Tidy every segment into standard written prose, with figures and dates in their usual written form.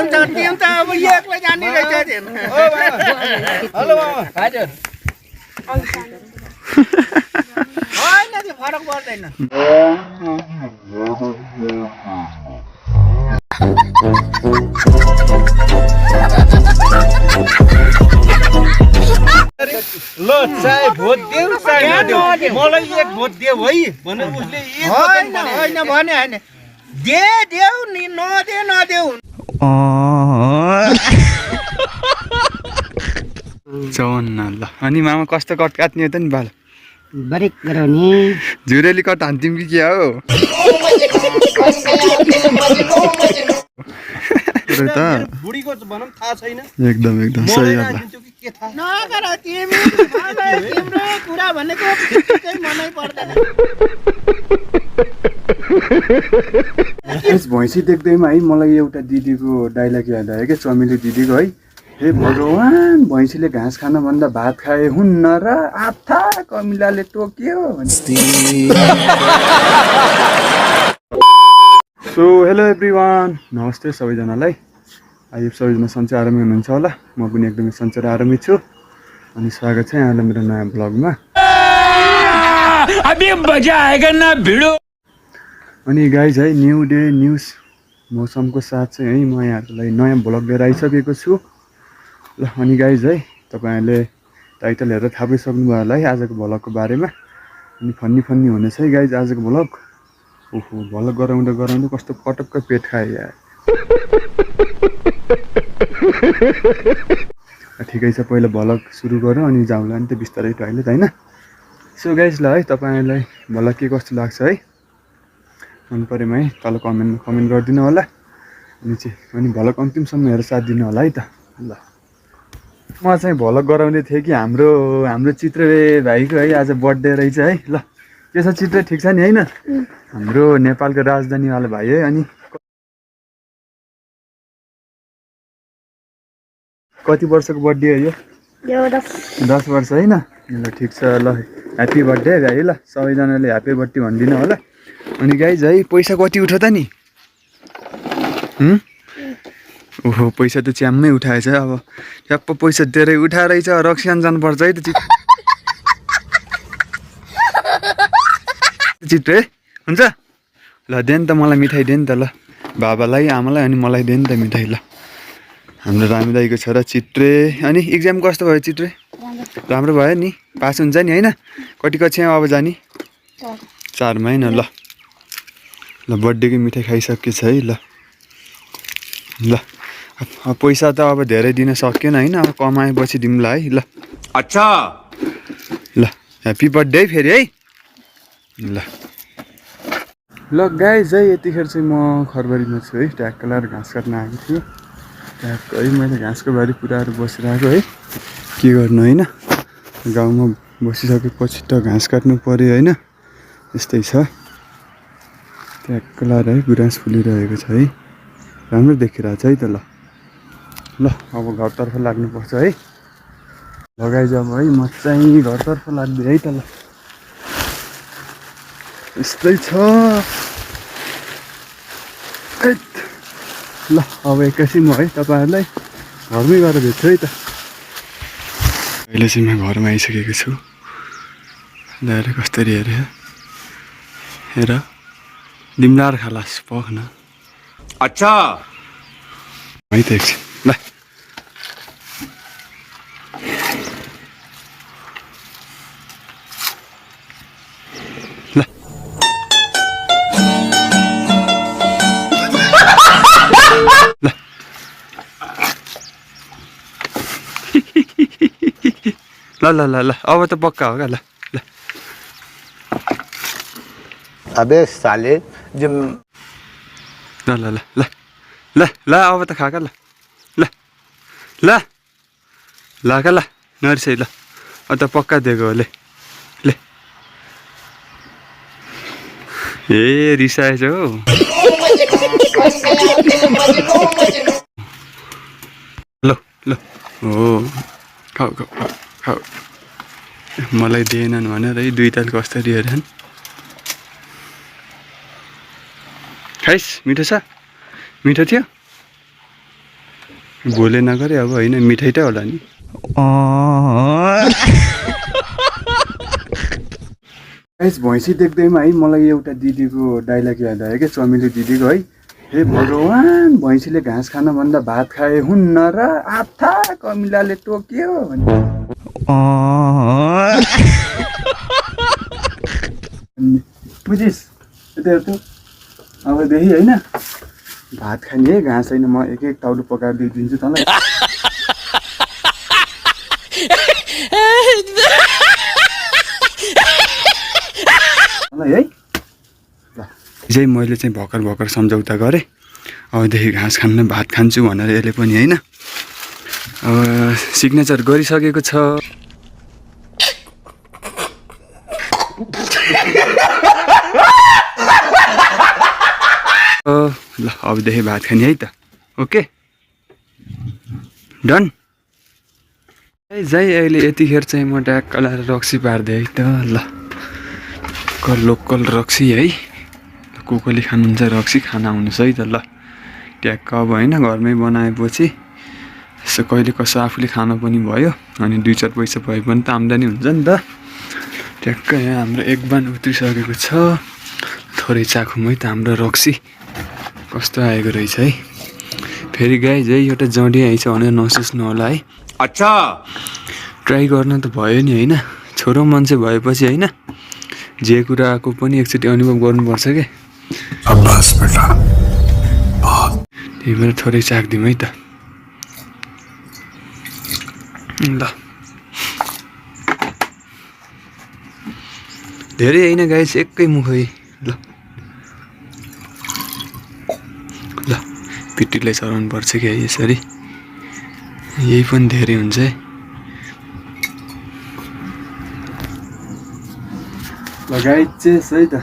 हुन्छ टिम त अब एक्लै जाने रहेछ हेलो बाबा हजुर होइन त्यो फरक पर्दैन ल चाहे भोट देऊ चाहे नदेऊ मलाई एक भोट देऊ है भने उसले होइन होइन भने होइन दे देऊ नि नदे नदेऊ चौन्न ल अनि मामा कस्तो कट काट्ने त नि बाल बरिक गरौ नि झुरेली कट हान्थ्यौँ कि क्या हो बुढीको भनौँ थाहा छैन एकदम एकदम सही गल्ला नगर तिमी तिम्रो कुरा भनेको केही मनै पर्दैन भैँसी देख्दैमा है मलाई एउटा दिदीको डाइलग याद आयो क्या चमेली दिदीको है हे भगवान भैँसीले घाँस खान भन्दा भात खाए हुन्न र आथा कमिलाले टोक्यो सो हेलो एभ्रिवान नमस्ते सबैजनालाई आइए सबैजना सन्चै आरामै हुनुहुन्छ होला म पनि एकदमै सन्चै आरामै छु अनि स्वागत छ यहाँलाई मेरो नयाँ ब्लगमा अनि गाइज है न्यू डे न्युज मौसमको साथ चाहिँ है म यहाँहरूलाई नयाँ ब्लग लिएर आइसकेको छु ल अनि गाइज है तपाईँहरूले टाइटल हेरेर थाहा पाइसक्नुभयो होला है आजको भ्लगको बारेमा अनि फन्नी फन्नी हुनेछ है गाइज आजको भ्लग ओहो भ्लग गराउँदा गराउँदा कस्तो पटक्क पेट खायो यार ठिकै छ पहिला भ्लग सुरु गरौँ अनि जाउँला नि त बिस्तारै टोइलेट होइन सो गाइज ल है तपाईँहरूलाई भ्लग के कस्तो लाग्छ है मन परेमा है तल कमेन्टमा कमेन्ट गरिदिनु होला अनि भ्लग अन्तिमसम्म हेरेर साथ दिनु होला है त ल म चाहिँ भ्लग गराउँदै थिएँ कि हाम्रो चित्र भाइको है आज बर्थडे रहेछ है ल के छ चित्र ठिक छ नि होइन हाम्रो नेपालको राजधानीवाला भाइ है अनि कति वर्षको बर्थडे हो यो 10 वर्ष होइन ल ठिक छ ल ह्याप्पी बर्थडे भाइ ल सबैजनाले ह्याप्पी बर्थडे भनिदिनु होला अनि गाइज है पैसा कति उठ्यो त नि ओहो पैसा त च्याम्मै उठाएछ अब ट्याप्प पैसा धेरै उठाएर रक्सियान जानुपर्छ है त चिट्रे हुन्छ ल दे नि त मलाई मिठाई दे नि त ल बाबालाई आमालाई अनि मलाई दे नि त मिठाई ल हाम्रो रामी दाईको छोरा चित्रे अनि इक्जाम कस्तो भयो चित्रे राम्रो भयो नि पास हुन्छ नि होइन कति कक्षामा अब जाने 4 मा होइन ल बर्थडेको मिठाई खाइसकेछ है ल पैसा त अब धेरै दिन सकिएन होइन अब कमाएपछि दिउँला है ल अच्छा ल ह्याप्पी बर्थडे फेरि है ल गाइज है यतिखेर चाहिँ म खरबारीमा छु है ट्याक्क लाएर घाँस काट्न आएको थिएँ ट्याक्क है मैले घाँसको बारी पुऱ्याएर बसिरहेको है के गर्नु होइन गाउँमा बसिसकेपछि त घाँस काट्नु पऱ्यो होइन यस्तै छ ट्याक्क लाएर है गुराँस फुलिरहेको छ है राम्रो देखिरहेको छ है त ल अब घरतर्फ लाग्नुपर्छ है लगाइज अब है म चाहिँ घरतर्फ लाग्दै है त ल यस्तै छ ल अब एकैछिन म है तपाईँहरूलाई घरमै गएर भेट्छु है त अहिले चाहिँ म घरमा आइसकेको छु ल्याएर कसरी हेर दिमलार खालास पख्न अच्छा है त एकछिन ल ल अब त पक्का हो क्या ल अबे साले जब ल अब त खाका ल का ल नरिसाइ ल अब त पक्का दिएको हो ले ए रिसाएछ हौ ल हो खाऊ मलाई दिएनन् भनेर है 2 ताल कसरी हेरेन् खाइस मिठो छ मिठो थियो भोले नगरे अब होइन मिठाई त होला नि गाइस भैँसी देख्दैमा है मलाई एउटा दिदीको डाइलग याद आयो क्या चमेली दिदीको है हे भगवान् भैँसीले घाँस खान भन्दा भात खाए हुन्न र आथा कमिलाले टोक्यो बुझिस् यता हेर्छु अबदेखि होइन भात खाने है घाँस होइन म एक एक ताउलो पकाएर दिइदिन्छु तँलाई है ल चाहिँ मैले चाहिँ भर्खर भर्खर सम्झौता गरेँ अबदेखि घाँस खान्न भात खान्छु भनेर यसले पनि होइन अब सिग्नेचर गरिसकेको छ ल अबदेखि भात खाने है त ओके डन जाई अहिले यतिखेर चाहिँ म ट्याक्क लाएर रक्सी पारिदिएँ है त ल लोकल रक्सी है को कोले खानुहुन्छ रक्सी खाना आउनुहोस् है त ल ट्याक्क अब होइन घरमै बनाएपछि यसो कहिले कसो आफूले खानु पनि भयो अनि 2-4 पैसा भए पनि त आम्दानी हुन्छ नि त ट्याक्क यहाँ हाम्रो एक बान उत्रिसकेको छ थोरै चाखौँ है त हाम्रो रक्सी कस्तो आएको रहेछ है फेरि गाई है एउटा जडी आइछ भनेर नसोच्नु होला है अच्छा ट्राई गर्न त भयो नि होइन छोरो मान्छे भएपछि होइन जे कुराको पनि एकचोटि अनुभव गर्नुपर्छ के त्यही भएर थोरै चाख्दिउँ है त ल धेरै होइन गाइस एकै मुखै ल ल पिटीलाई चलाउनु पर्छ कि यसरी यही पनि धेरै हुन्छ है लगाइ चाहिँ है त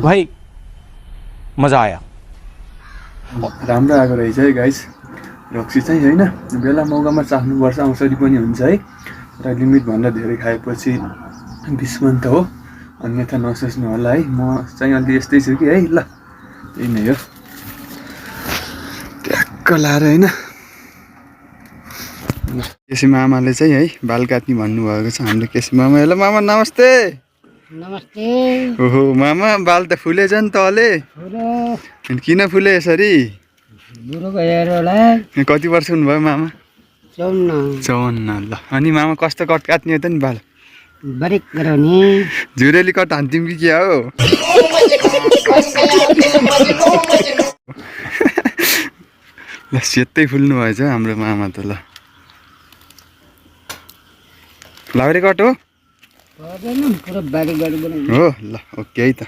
भाइ मजा आयो राम्रो आएको रहेछ है गाइस रक्सी चाहिँ होइन बेला मौकामा चाख्नुपर्छ औषधि पनि हुन्छ है र लिमिटभन्दा धेरै खाएपछि विस्मन त हो अन्यथा नसोच्नु होला है म चाहिँ अलि यस्तै छु कि है ल यही नै हो ट्याक्क लाएर होइन केसी मामाले चाहिँ है बाल काट्ने भन्नुभएको छ हाम्रो केसी मामा हेलो मामा नमस्ते नमस्ते ओहो मामा बाल त फुलेछ नि त अले किन फुले यसरी बुढो गएर होला कति वर्ष हुनुभयो मामा 54 ल अनि मामा कस्तो कट काट्ने हो त नि बाल बारीक गराउने झुरेली कट हान्थ्यौँ कि के हो ल सेतै फुल्नु भएछ हाम्रो मामा त ल लाउरे कट हो पुरो बारीक गरी हो ल ओके है त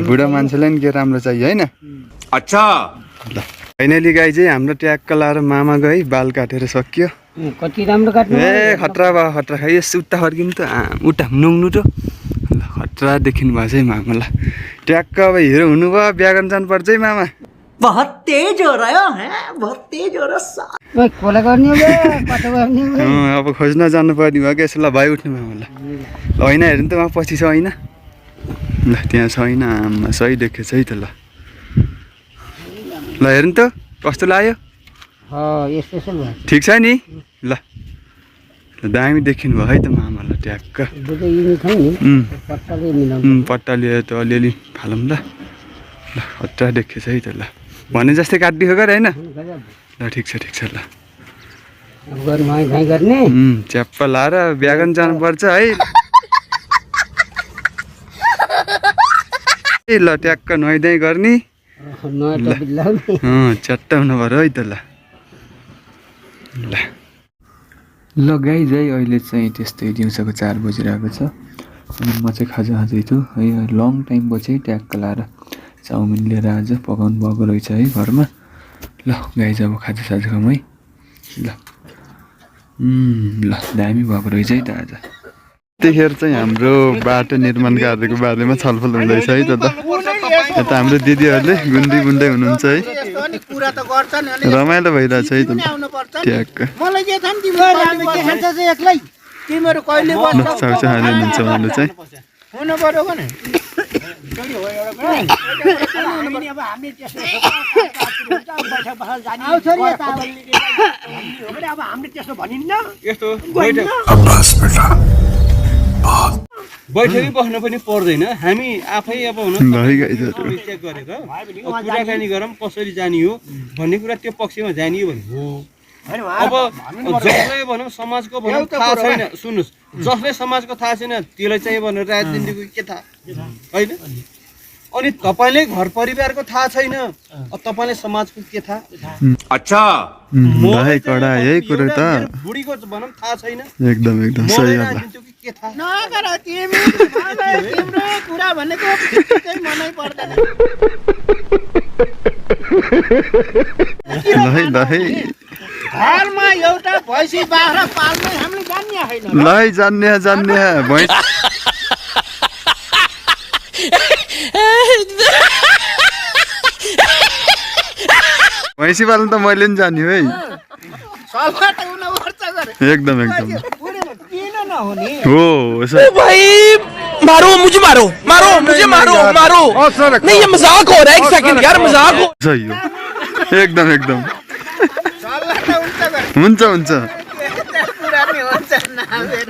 बुढा मान्छेलाई नि के राम्रो चाहियो होइन अच्छा ल फाइनली गाई चाहिँ हाम्रो ट्याक्क लाएर मामा गई बाल काटेर सकियो कति राम्रो काट्नु ए खतरा भयो खतरा खाइ यस उता फर्किनु त उता नुङ्नु त ल खतरा देखिनु भएको छ है मामा ल ट्याक्क अब हिरो हुनुभयो बिहा गर्न जानुपर्छ है मामा बहुत तेज हो रहा है बहुत तेज हो रहा खोला गर्ने हो पत्ता गर्ने हो अब खोज्न जानु पर्ने भयो कि यसो ल भाइ उठ्नु मामा ल होइन हेर्नु त उहाँ पछि छ होइन ल त्यहाँ छैन आमा सही देखेछ है त ल ल हेर्नु त कस्तो लाग्यो यस्तो भयो ठिक छ नि ल दामी देखिनु भयो है त मामा ल ट्याक्क पट्टाले त अलिअलि फालौँ ल ल खतरा देखेछ है त ल भने जस्तै काटिदिएको गरे होइन ल ठिक छ ल च्याप्प लाएर बिहा गर्न जानुपर्छ है ल ट्याक्क नुहाइदिई गर्ने च्याट्टा हुनु पऱ्यो है त ल ल गाई है अहिले चाहिँ त्यस्तै दिउँसोको 4 बजिरहेको छ अनि म चाहिँ खाजा खाँदैछु है लङ टाइम पछि ट्याक्क लाएर चाउमिन लिएर आज पकाउनु भएको रहेछ है घरमा ल गाई चाहिँ अब खाजा साजा खाउँ है ल ल दामी भएको रहेछ है त आज त्यतिखेर चाहिँ हाम्रो बाटो निर्माण कार्यको बारेमा छलफल हुँदैछ है त यता हाम्रो दिदीहरूले गुन्दै गुन्दै हुनुहुन्छ है रमाइलो भइरहेछ है त ट्याक्क तिमीहरू कहिले चाउचाउ हाल्नुहुन्छ उहाँले चाहिँ छोरी हो एउटा कुरा। हामी अब हामी त्यसो बैठक बसाल जाने आऊ छोरी यता आऊ। हो भने अब हामीले त्यसो भनिन्न यस्तो गइन्न। बैठकै बस्न पनि पर्दैन हामी आफै अब हुन भाइ गाइजहरू चेक गरेर कुराकानी गरौँ कसरी जाने हो भन्ने कुरा त्यो पक्षमा जाने हो भने हो। हैन अब जसले भनौँ समाजको भनौँ थाहा छैन सुन्नुहोस् जसले समाजको थाहा छैन त्यसलाई चाहिँ भनेर राजनीतिको के थाहा होइन अनि तपाईँले घर परिवारको थाहा छैन तपाईँले समाजको के थाहा अच्छा भाइ कडा यही कुरो त बुढीको भनौँ थाहा छैन एकदम एकदम सही मलाई हो राजनीतिको के थाहा नगर तिमी तिम्रो कुरा भनेको त्यही मनै पर्दैन। लै घरमा एउटा भैँसी बाख्रा पाल्नै हामीले जान्ने होइन। लै जान्ने भैँस भैँसी पाल्नु त मैले पनि जान्यो है सल्लाह त हुन पर्छ गरे। एकदम बुढीमा किन नहुने? हो भाई मारो मुझे मारो नहीं ये मजाक हो रहा है एक सेकंड यार मजाक हो सही हो एकदम सल्लाह त हुन्छ गरे। हुन्छ कुरा नि हुन्छ नआएर।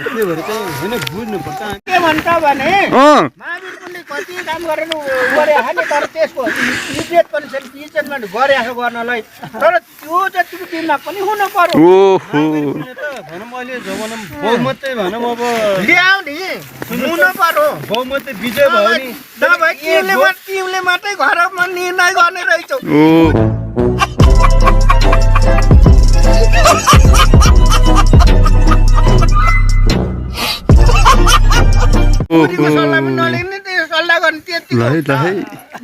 त्यो भएर चाहिँ होइन बुझ्नुपर्छ के भन्छ भने अँ महावीर पुण्य कति काम गरेर गरे नि तर त्यसको इज्जत पनि छैन इज्जतमा गरे गर्नलाई तर त्यो जतिको टिममा पनि हुनु पर्यो। ओहो भनौँ अहिले जमाना बहुमतै भनौँ अब ल्याउने हुनु पर्यो। बहुमतै विजय भयो नि नभए टिमले मात्रै घरमा निर्णय गर्ने रहेछौ। ओ बुढीको सल्लाह पनि नलिने त्यो सल्लाह गर्ने त्यति लै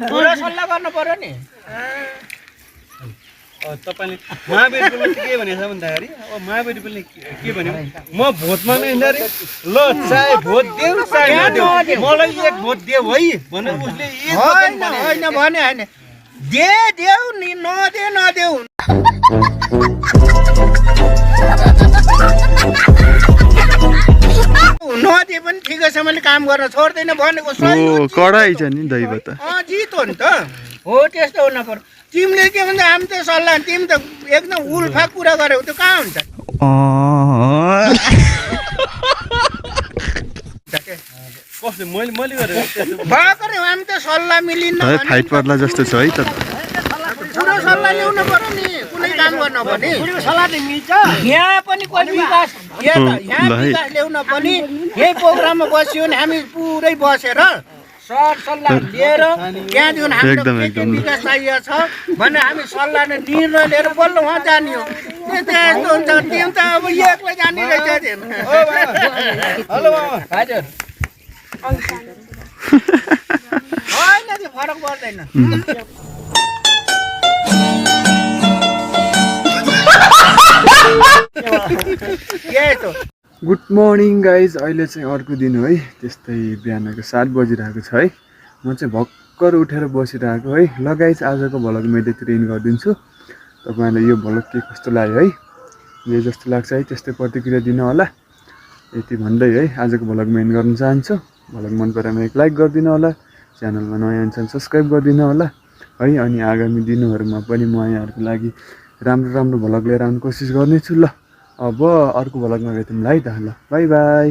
बुढो सल्लाह गर्नु पर्यो नि। तपाईँले महावीर पुलले के भनेको छ भन्दाखेरि अब महावीर पुलले के भन्यो म भोटमा नै हिँड्दाखेरि ल चाहे भोट देऊ चाहे नदेऊ मलाई एक भोट देऊ है भनेर उसले एक भोट होइन पनि होइन भने होइन देऊ नि नदेऊ नदिए पनि ठिकैसँगले काम गर्न छोड्दैन भनेको सही हो। ओ कडाइ छ नि दैव त जित हो नि त हो त्यस्तो हुन पर्यो। तिमीले के भन्छ हामी त सल्लाह तिमी त एकदम उल्फा कुरा गर्यौ त्यो कहाँ हुन्छ? कसले मैले गरेर भर्खरै हामी त सल्लाह मिलिन्न है फाइट पर्ला जस्तो छ है त पुरो सल्लाह ल्याउनु पर्यो नि कुनै काम गर्न पनि सल्लाह मिल्छ। यहाँ पनि कोही विकास यहाँ विकास ल्याउन पनि यही प्रोग्राममा बस्यो भने हामी पुरै बसेर सर सल्लाह लिएर त्यहाँदेखि हाम्रो के के विकास चाहिएको छ भने हामी सल्लाह निर्णय लिएर बल्ल उहाँ जाने हो। त्यस्तो हुन्छ तिमी त अब एक्लै जाने रहेछ। हेलो बाबा हजुर होइन त्यो फरक पर्दैन। गुड मर्निङ गाइज अहिले चाहिँ अर्को दिन हो है त्यस्तै बिहानको 7 बजिरहेको छ है म चाहिँ भर्खर उठेर बसिरहेको है ल गाइज आजको भ्लग म यतैतिर इन गरिदिन्छु। तपाईँलाई यो भ्लग के कस्तो लाग्यो है जे जस्तो लाग्छ है त्यस्तै प्रतिक्रिया दिनु होला यति भन्दै है आजको भ्लग म इन गर्न चाहन्छु। भ्लग मन परेमा एक लाइक गरिदिनु होला च्यानलमा नयाँ हुनुहुन्छ सब्सक्राइब गरिदिनु होला है अनि आगामी दिनहरूमा पनि म यहाँहरूको लागि राम्रो भ्लग लिएर आउने कोसिस गर्नेछु। ल अब अर्को भ्लगमा भेटौँला है त ल बाई बाई।